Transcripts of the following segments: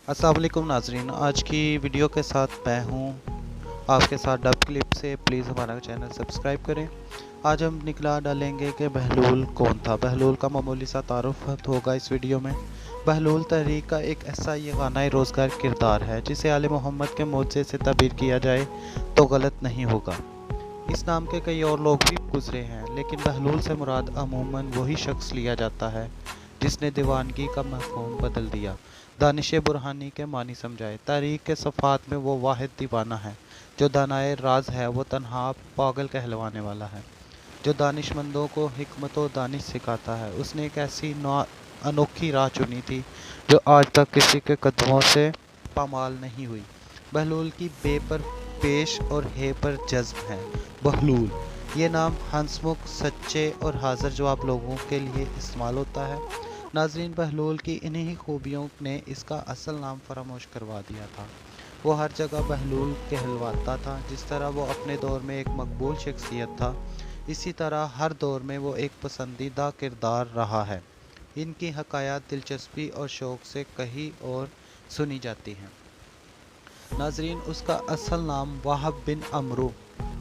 अस्सलाम वालेकुम नाजरीन, आज की वीडियो के साथ मैं हूँ आपके साथ डब क्लिप से। प्लीज़ हमारा चैनल सब्सक्राइब करें। आज हम निकला डालेंगे कि बहलूल कौन था। बहलूल का मामूली सा तारुफ होगा इस वीडियो में। बहलूल तहरीक का एक ऐसा यगाना रोज़गार किरदार है जिसे आले मोहम्मद के मोज़े से तबीर किया जाए तो गलत नहीं होगा। इस नाम के कई और लोग भी गुजरे हैं, लेकिन बहलूल से मुराद अमूमन वही शख्स लिया जाता है जिसने दीवानगी का मफ़हूम बदल दिया, दानिश बुरहानी के मानी समझाए। तारीख के सफ़ात में वो वाहिद दीवाना है जो दानाए राज है, वो तन्हा पागल कहलवाने वाला है जो दानिशमंदों को हिकमत व दानिश सिखाता है। उसने एक ऐसी अनोखी राह चुनी थी जो आज तक किसी के कदमों से पामाल नहीं हुई। बहलूल की बे पर पेश और हे पर जज्ब है। बहलूल ये नाम हंसमुख, सच्चे और हाजिर जवाब लोगों के लिए इस्तेमाल होता है। नाजरीन, बहलूल की इन्हीं खूबियों ने इसका असल नाम फरामोश करवा दिया था। वो हर जगह बहलूल कहलवाता था। जिस तरह वो अपने दौर में एक मकबूल शख्सियत था, इसी तरह हर दौर में वो एक पसंदीदा किरदार रहा है। इनकी हकायात दिलचस्पी और शौक़ से कहीं और सुनी जाती हैं। नाजरीन, उसका असल नाम वाहब बिन अमरू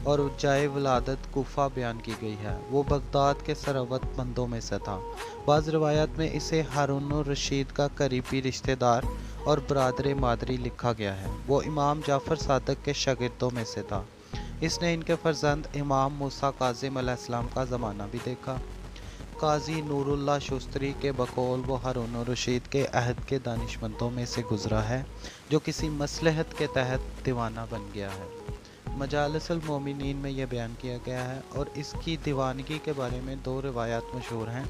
और जाए वलादत कूफा बयान की गई है। वो बगदाद के सरवतमंदों में से था। बाज़ रवायात में इसे हारून रशीद का करीबी रिश्तेदार और बरादर मादरी लिखा गया है। वो इमाम जाफ़र सादक के शागिर्दों में से था। इसने इनके फर्जंद इमाम मूसा काज़िम अलैहिस्सलाम का ज़माना भी देखा। काजी नूरुल्लाह शुस्तरी के बकौल वो हारून रशीद के अहद के दानिशमंदों में से गुज़रा है जो किसी मसलहत के तहत दीवाना बन गया है। मजालिसुल मोमिनीन में यह बयान किया गया है और इसकी दीवानगी के बारे में दो रिवायात मशहूर हैं।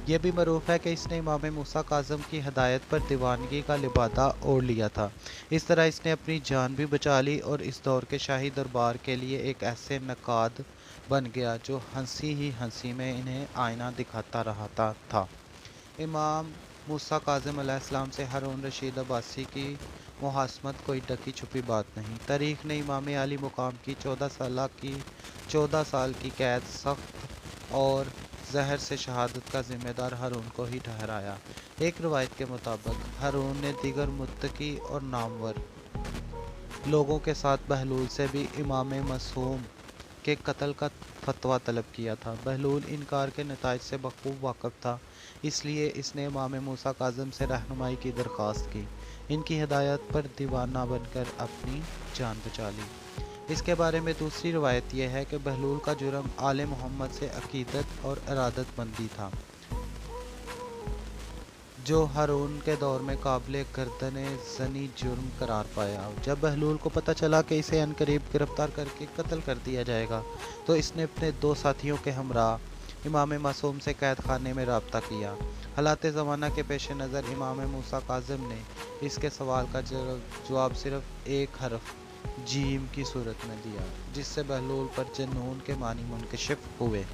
यह भी मरूफ है कि इसने इमाम मूसा काज़िम की हदायत पर दीवानगी का लिबादा ओढ़ लिया था। इस तरह इसने अपनी जान भी बचा ली और इस दौर के शाही दरबार के लिए एक ऐसे नकाद बन गया जो हंसी ही हंसी में इन्हें आईना दिखाता रहा था। इमाम मूसा काज़िम अलैहिस्सलाम से हारून रशीद अब्बासी की मुहासमत कोई ढकी छुपी बात नहीं। तारीख ने इमाम आली मुकाम की 14 साल की कैद, सख्त और जहर से शहादत का जिम्मेदार हारून को ही ठहराया। एक रवायत के मुताबिक हारून ने दीगर मुत्तकी और नामवर लोगों के साथ बहलूल से भी इमाम मसूम के कत्ल का फतवा तलब किया था। बहलूल इनकार के नताइज से बखूब वाक़िफ़ था, इसलिए इसने इमाम मूसा काज़िम से रहनुमाई की दरख्वास्त की। इनकी हिदायत पर दीवाना बनकर अपनी जान बचा ली। इसके बारे में दूसरी रवायत यह है कि बहलूल का जुर्म आले मोहम्मद से अकीदत और इरादतमंदी था, जो हारून के दौर में काबिल गर्दन ज़नी जुर्म करार पाया। जब बहलूल को पता चला कि इसे अनकरीब गिरफ्तार करके कत्ल कर दिया जाएगा, तो इसने अपने दो साथियों के हमरा इमाम मासूम से कैद खाने में रब्ता किया। हालात ज़माना के पेश नज़र इमाम मूसा काज़िम ने इसके सवाल का जवाब सिर्फ एक हरफ जीम की सूरत में दिया, जिससे बहलूल पर जुनून के मानी मुनकशिफ हुए।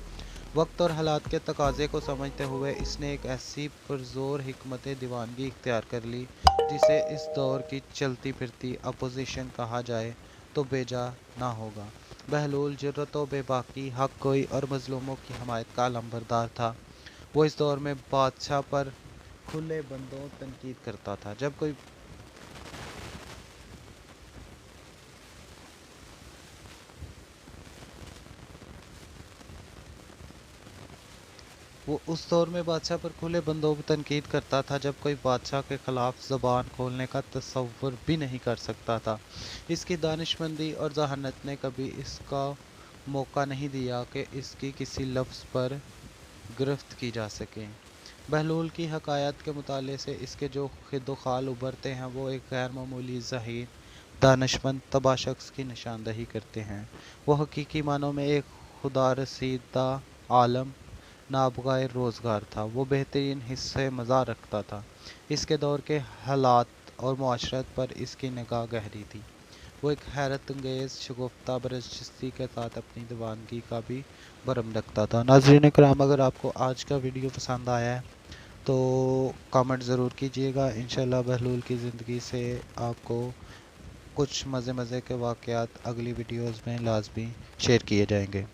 वक्त और हालात के तकाज़े को समझते हुए इसने एक ऐसी पुरज़ोर हिकमत दीवानगी इख्तियार कर ली जिसे इस दौर की चलती फिरती अपोजिशन कहा जाए तो बेजा ना होगा। बहलूल जुर्रत व बेबाकी, हक गोई और मज़लूमों की हमायत का अलंबरदार था। वो इस दौर में बादशाह पर खुले बंदों तनकीद करता था। जब कोई वो उस दौर में बादशाह पर खुले बंदों पर तनकीद करता था जब कोई बादशाह के ख़िलाफ़ ज़बान खोलने का तसव्वुर भी नहीं कर सकता था। इसकी दानिशमंदी और जहानत ने कभी इसका मौका नहीं दिया कि इसकी किसी लफ्ज़ पर गिरफ्त की जा सके। बहलूल की हकायत के मुताले से इसके जो खिदोखाल उभरते हैं वो एक गैर मामूली ज़हीन, दानिशमंद, तबाह शख्स की निशानदही करते हैं। वो हकीकी मानों में एक खुदा रसीदा आलम नाबगाए रोज़गार था। वो बेहतरीन हिस्से मज़ा रखता था। इसके दौर के हालात और मुआशरत पर इसकी निगाह गहरी थी। वो एक हैरत अंगेज़ शगुफ्ता बरजस्ती के साथ अपनी दीवानगी का भी भरम रखता था। नाज़रीन इकराम, अगर आपको आज का वीडियो पसंद आया है तो कमेंट ज़रूर कीजिएगा। इंशाल्लाह बहलूल की ज़िंदगी से आपको कुछ मज़े के वाक़यात अगली वीडियोज़ में लाजमी शेयर किए जाएंगे।